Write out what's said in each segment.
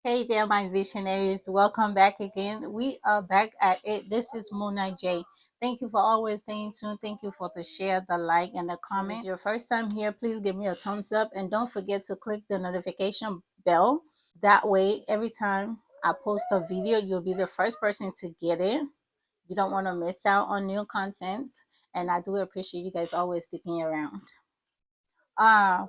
Hey there, my visionaries. Welcome back again. We are back at it. This is Mona J. Thank you for always staying tuned. Thank you for the share, the like, and the comment. If it's your first time here, please give me a thumbs up and don't forget to click the notification bell. That way, every time I post a video, you'll be the first person to get it. You don't want to miss out on new content. And I do appreciate you guys always sticking around.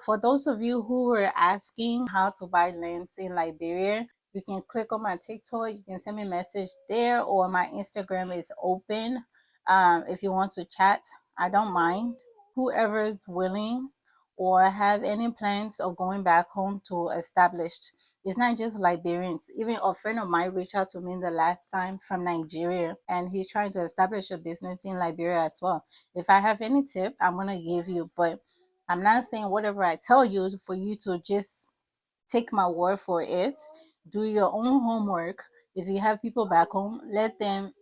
For those of you who were asking how to buy lands in Liberia, you can click on my TikTok. You can send me a message there, or my Instagram is open. If you want to chat, I don't mind. Whoever's willing or have any plans of going back home to establish. It's not just Liberians. Even a friend of mine reached out to me the last time from Nigeria, and he's trying to establish a business in Liberia as well. If I have any tip, I'm gonna give you, but I'm not saying whatever I tell you for you to just take my word for it. Do your own homework. If you have people back home, let them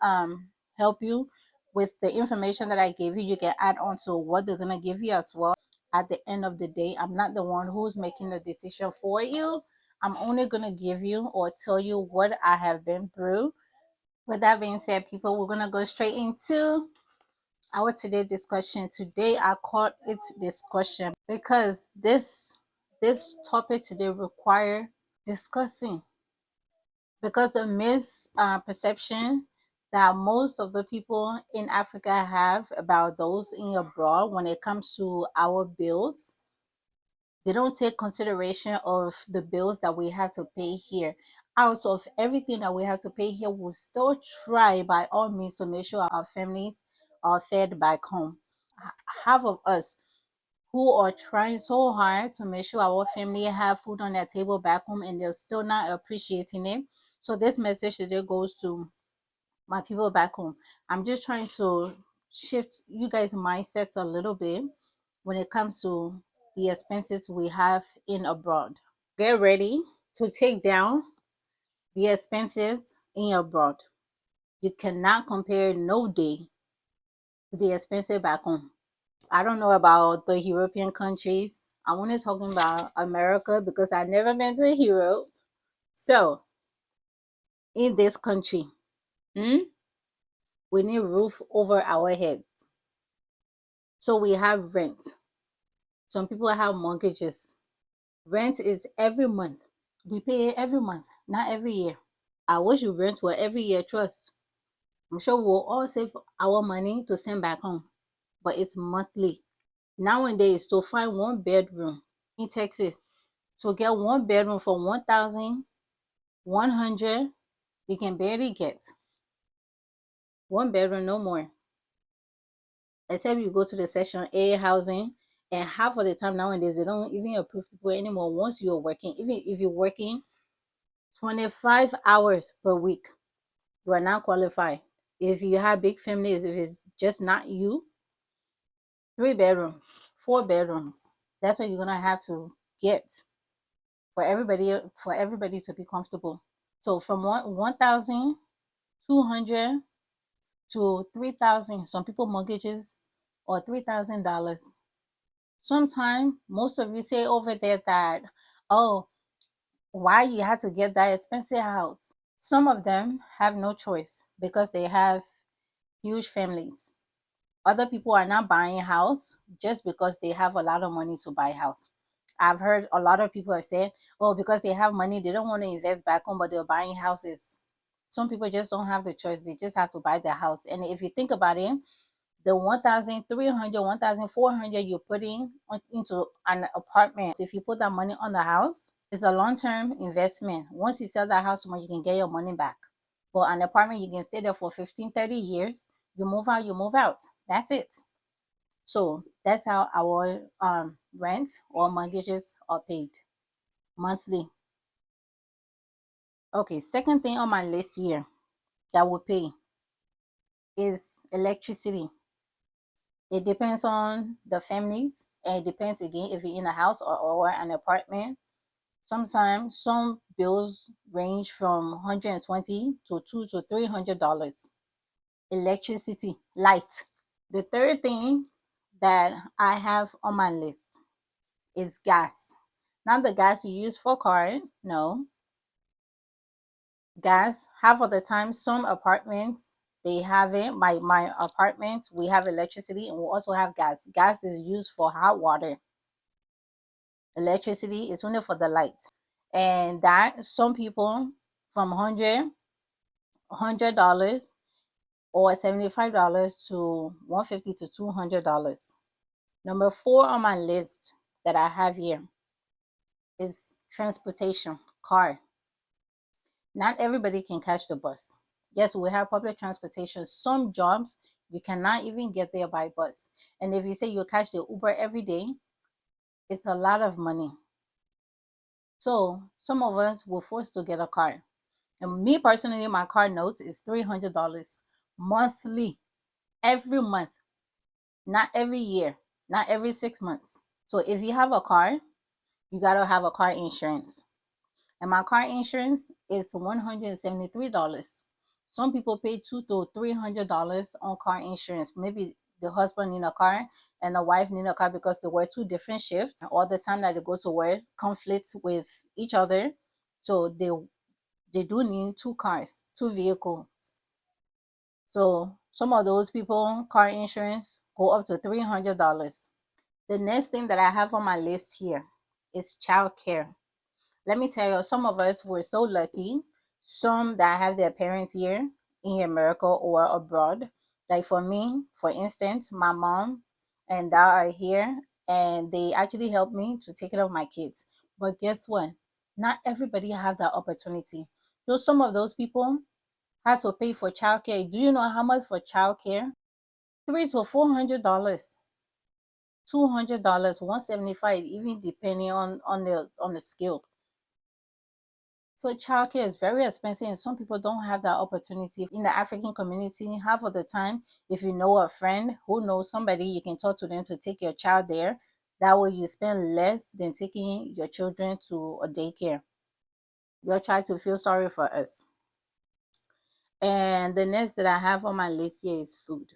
help you with the information that I gave you. You can add on to what they're gonna give you as well. At the end of the day, I'm not the one who's making the decision for you. I'm only gonna give you or tell you what I have been through. With that being said, people, we're gonna go straight into our today discussion. Today I call it discussion because this topic today require discussing, because the misperception that most of the people in Africa have about those in abroad when it comes to our bills, they don't take consideration of the bills that we have to pay here. Out of everything that we have to pay here, we'll still try by all means to make sure our families are fed back home. Half of us who are trying so hard to make sure our family have food on their table back home, and they're still not appreciating it. So this message today goes to my people back home. I'm just trying to shift you guys' mindsets a little bit when it comes to the expenses we have in abroad. Get ready to take down the expenses in abroad. You cannot compare no day with the expenses back home. I don't know about the European countries. I'm only talking about America because I've never been to Europe. So, in this country, we need roof over our heads. So we have rent. Some people have mortgages. Rent is every month. We pay it every month, not every year. I wish we rent were every year. Trust. I'm sure we'll all save our money to send back home, but it's monthly. Nowadays, to find one bedroom in Texas, to get one bedroom for 1,100, you can barely get one bedroom, no more. Except you go to the section A housing, and half of the time nowadays they don't even approve people anymore once you're working. Even if you're working 25 hours per week, you are not qualified. If you have big families, if it's just not you, 3 bedrooms, 4 bedrooms, that's what you're gonna have to get for everybody to be comfortable. So from 1,200 to 3,000. Some people mortgages or $3,000. Sometimes most of you say over there that, oh, why you had to get that expensive house. Some of them have no choice because they have huge families. Other people are not buying a house just because they have a lot of money to buy a house. I've heard a lot of people have said, oh, because they have money, they don't want to invest back home, but they're buying houses. Some people just don't have the choice. They just have to buy the house. And if you think about it, the 1,300, 1,400 you're putting into an apartment, if you put that money on the house, it's a long-term investment. Once you sell that house, you can get your money back. But an apartment, you can stay there for 15, 30 years. You move out, you move out. That's it. So that's how our rent or mortgages are paid monthly. Okay, second thing on my list here that we pay is electricity. It depends on the families, and it depends again if you're in a house or an apartment. Sometimes some bills range from 120 to $200 to $300. Electricity, light. The third thing that I have on my list is gas. Not the gas you use for car, no. gas. Half of the time, some apartments they have it. My apartment, we have electricity and we also have gas. Gas is used for hot water. Electricity is only for the light. And that some people from $100 or $75 to $150 to $200. Number 4 on my list that I have here is transportation, car. Not everybody can catch the bus. Yes, we have public transportation. Some jobs you cannot even get there by bus. And if you say you catch the Uber every day, it's a lot of money. So some of us were forced to get a car. And me personally, my car note is $300 monthly, every month, not every year, not every 6 months. So if you have a car, you gotta have a car insurance. And my car insurance is $173. Some people pay $200 to $300 on car insurance. Maybe the husband need a car and the wife need a car because they work 2 different shifts. All the time that they go to work conflicts with each other. So they do need 2 cars, 2 vehicles. So some of those people, car insurance go up to $300. The next thing that I have on my list here is childcare. Let me tell you, some of us were so lucky. Some that have their parents here in America or abroad. Like for me, for instance, my mom and dad are here and they actually help me to take care of my kids. But guess what? Not everybody have that opportunity. So some of those people have to pay for childcare. Do you know how much for childcare? $300 to $400, $200, $175, even depending on the skill. So childcare is very expensive and some people don't have that opportunity. In the African community, half of the time, if you know a friend who knows somebody, you can talk to them to take your child there. That way you spend less than taking your children to a daycare. You'll try to feel sorry for us. And the next that I have on my list here is food.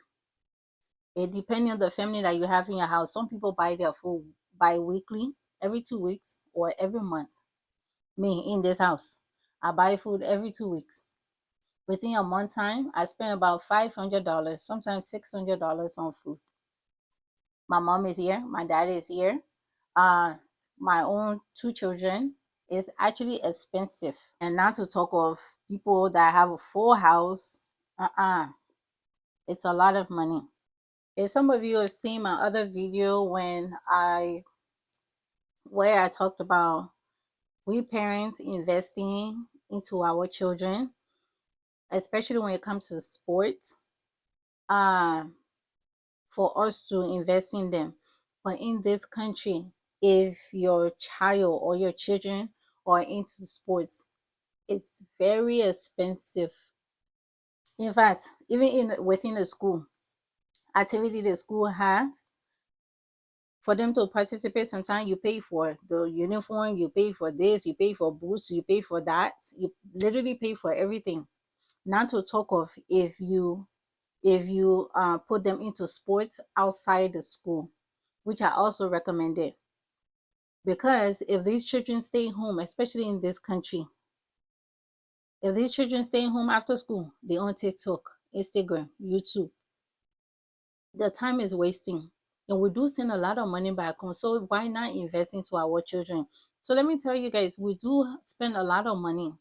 It depends on the family that you have in your house. Some people buy their food bi-weekly, every 2 weeks, or every month. Me, in this house, I buy food every 2 weeks. Within a month time, I spend about $500, sometimes $600 on food. My mom is here, my dad is here. My own 2 children is actually expensive. And not to talk of people that have a full house. It's a lot of money. If some of you have seen my other video where I talked about we parents investing into our children, especially when it comes to sports, for us to invest in them. But in this country, if your child or your children are into sports, it's very expensive. In fact, even within the school, activity the school have, for them to participate, sometimes you pay for the uniform, you pay for this, you pay for boots, you pay for that, you literally pay for everything. Not to talk of if you put them into sports outside the school, which I also recommended. Because if these children stay home, especially in this country, if these children stay home after school, they on TikTok, Instagram, YouTube, the time is wasting. And we do send a lot of money back home. So why not invest into our children? So let me tell you guys, we do spend a lot of money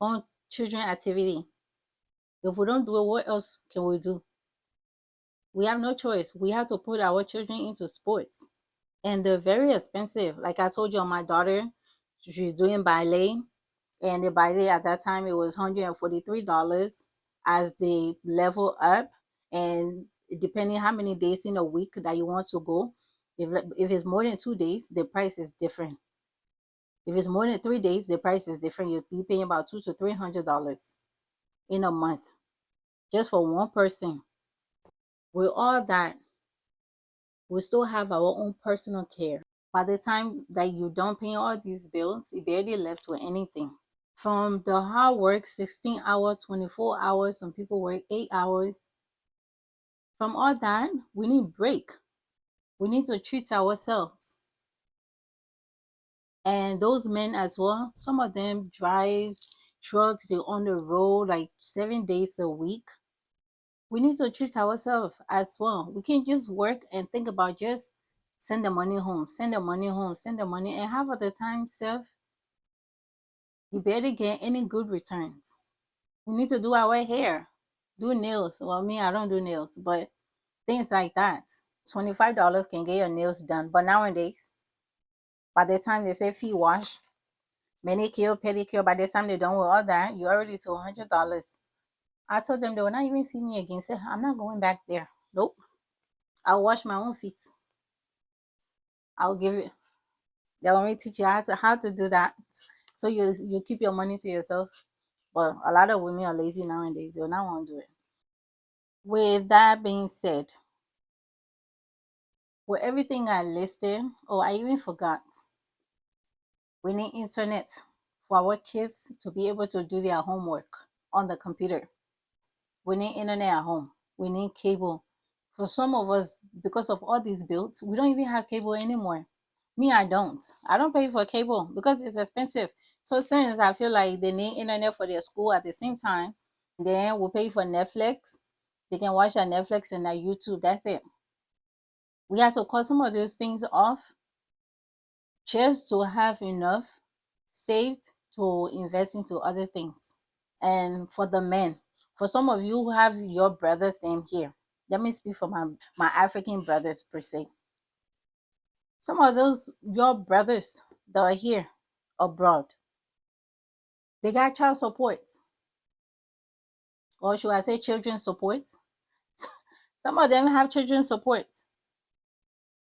on children activity. If we don't do it, what else can we do? We have no choice. We have to put our children into sports. And they're very expensive. Like I told you, my daughter, she's doing ballet. And the ballet at that time, it was $143 as they level up. And depending how many days in a week that you want to go, if it's more than 2 days, the price is different. If it's more than 3 days, the price is different. You'll be paying about $200 to $300 in a month just for one person. With all that, we still have our own personal care. By the time that you don't pay all these bills, you barely left with anything. From the hard work, 16 hours, 24 hours, some people work 8 hours. From all that, we need break. We need to treat ourselves. And those men as well, some of them drives trucks, they're on the road like 7 days a week. We need to treat ourselves as well. We can't just work and think about just send the money home, send the money home, send the money, and half of the time, self, you barely get any good returns. We need to do our hair, do nails. Well, me, I don't do nails, but things like that. $25 can get your nails done. But nowadays, by the time they say feet wash, manicure, pedicure, by the time they're done with all that, you already to $100. I told them they will not even see me again. Say, I'm not going back there. Nope. I'll wash my own feet. I'll give it. They want me to teach you how to do that. So you keep your money to yourself. But a lot of women are lazy nowadays. They'll not want to do it. With that being said, with everything I listed, oh, I even forgot. We need internet for our kids to be able to do their homework on the computer. We need internet at home. We need cable. For some of us, because of all these bills, we don't even have cable anymore. Me, I don't. I don't pay for cable because it's expensive. So since I feel like they need internet for their school at the same time, then we pay for Netflix. They can watch their Netflix and their YouTube. That's it. We have to cut some of those things off just to have enough saved to invest into other things. And for the men, for some of you who have your brothers name here, let me speak for my African brothers per se. Some of those your brothers that are here abroad, they got child support, or should I say children support? Some of them have children support.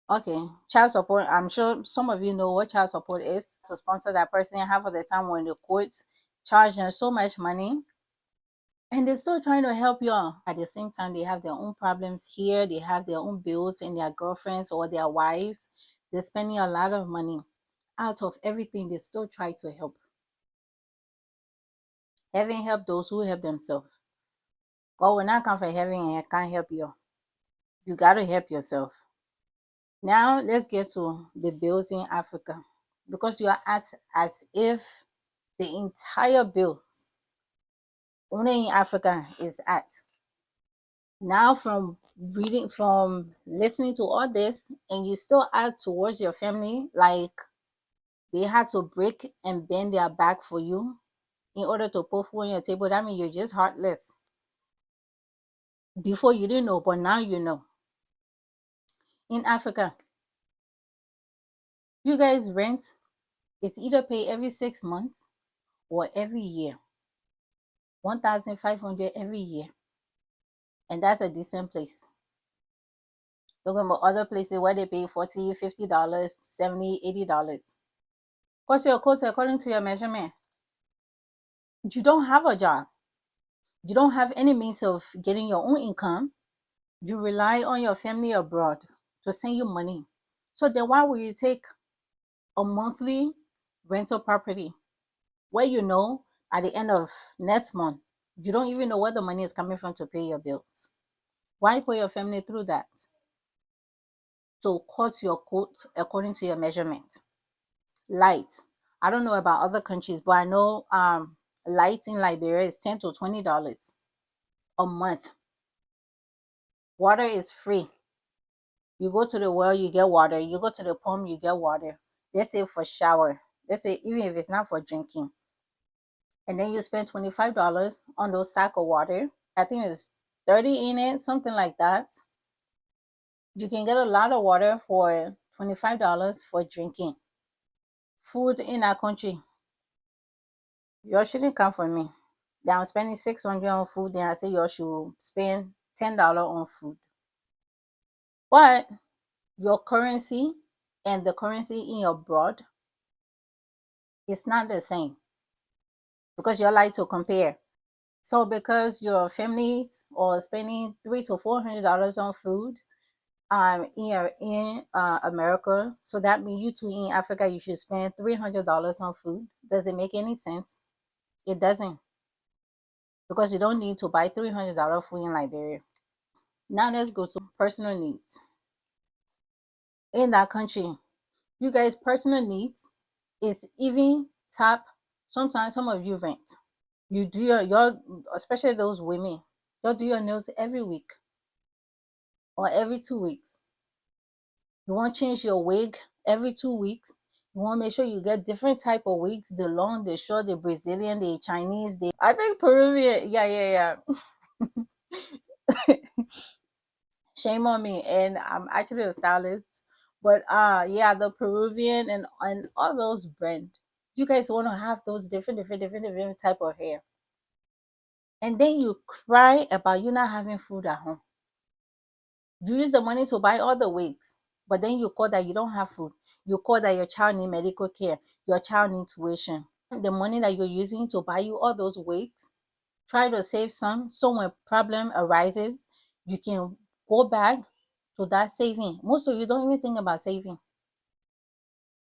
Okay, child support. I'm sure some of you know what child support is. To sponsor that person, half of the time when the courts charge them so much money, and they're still trying to help you all. At the same time, they have their own problems here. They have their own bills and their girlfriends or their wives. They're spending a lot of money. Out of everything, they still try to help. Heaven help those who help themselves. God will not come from heaven and can't help you. You got to help yourself. Now, let's get to the bills in Africa. Because you are at as if the entire bills only in Africa is at. Now, from listening to all this, and you still add towards your family, like they had to break and bend their back for you in order to put food on your table, that means you're just heartless. Before you didn't know, but now you know. In Africa, you guys rent, it's either pay every 6 months or every year. 1,500 every year. And that's a decent place. Talking about other places where they pay $40, $50, $70, $80. What's your cost according to your measurement? You don't have a job. You don't have any means of getting your own income. You rely on your family abroad to send you money. So then why will you take a monthly rental property where you know at the end of next month, you don't even know where the money is coming from to pay your bills? Why put your family through that? So cut your coat according to your measurement. Light. I don't know about other countries, but I know light in Liberia is $10 to $20 a month. Water is free. You go to the well, you get water. You go to the pump, you get water. Let's say for shower. Let's say even if it's not for drinking. And then you spend $25 on those sack of water. I think it's 30 in it, something like that. You can get a lot of water for $25 for drinking. Food in our country, you shouldn't come for me. Then I'm spending 600 on food, then I say you should spend $10 on food. But your currency and the currency in your abroad is not the same because you like to compare. So because your families are spending $300 to $400 on food in America, so that means you too in Africa you should spend $300 on food. Does it make any sense? It doesn't, because you don't need to buy $300 food in Liberia. Now let's go to personal needs. In that country, you guys' personal needs is even top. Sometimes some of you rent. You do your especially those women, you do your nails every week or every 2 weeks. You want to change your wig every 2 weeks. You want to make sure you get different type of wigs, the long, the short, the Brazilian, the Chinese, the I think Peruvian. Yeah. Shame on me. And I'm actually a stylist. But yeah, the Peruvian and all those brand. You guys want to have those different type of hair. And then you cry about you not having food at home. You use the money to buy all the wigs, but then you call that you don't have food. You call that your child need medical care, your child needs tuition. The money that you're using to buy you all those wigs, try to save some, so when problem arises, you can go back to that saving. Most of you don't even think about saving.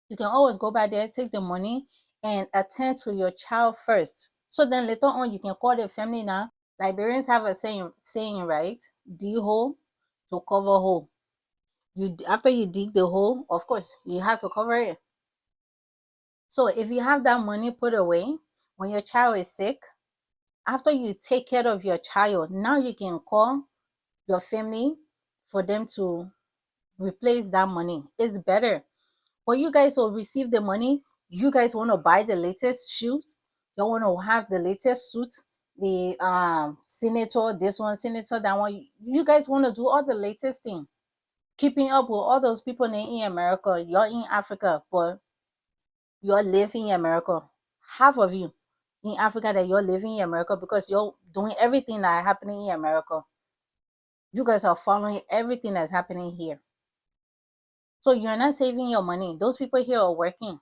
You can always go back there, take the money, and attend to your child first. So then later on, you can call the family now. Liberians have a saying, right? Dig hole to cover hole. You after you dig the hole, of course, you have to cover it. So if you have that money put away when your child is sick, after you take care of your child, now you can call your family for them to replace that money. It's better. But you guys will receive the money. You guys want to buy the latest shoes. You want to have the latest suit. The senator, this one, senator, that one. You guys want to do all the latest thing. Keeping up with all those people in America. You're in Africa, but you're living in America. Half of you in Africa that you're living in America because you're doing everything that happening in America. You guys are following everything that's happening here. So you're not saving your money. Those people here are working.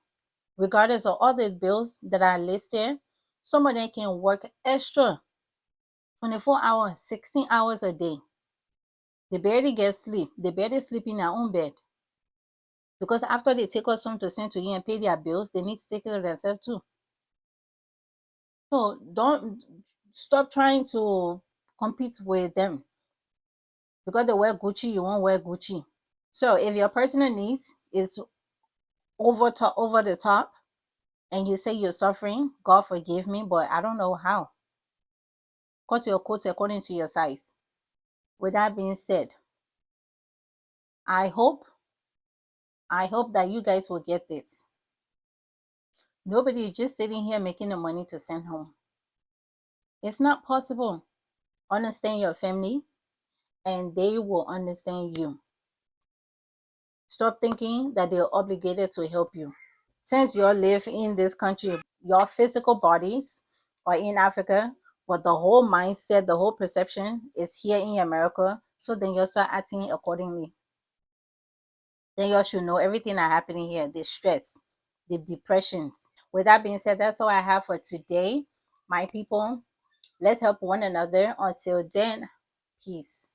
Regardless of all the bills that are listed, some of them can work extra 24 hours, 16 hours a day. They barely get sleep. They barely sleep in their own bed. Because after they take us home to send to you and pay their bills, they need to take care of themselves too. So don't stop trying to compete with them. Because they wear Gucci, you won't wear Gucci. So if your personal needs is over the top and you say you're suffering, God forgive me, but I don't know how. Cut your coat according to your size. With that being said, I hope that you guys will get this. Nobody is just sitting here making the money to send home. It's not possible. Understand your family and they will understand you. Stop thinking that they're obligated to help you. Since you live in this country, your physical bodies are in Africa, but the whole mindset, the whole perception is here in America. So then you'll start acting accordingly. Then you should know everything that's happening here, the stress, the depressions. With that being said, that's all I have for today. My people, let's help one another. Until then, peace.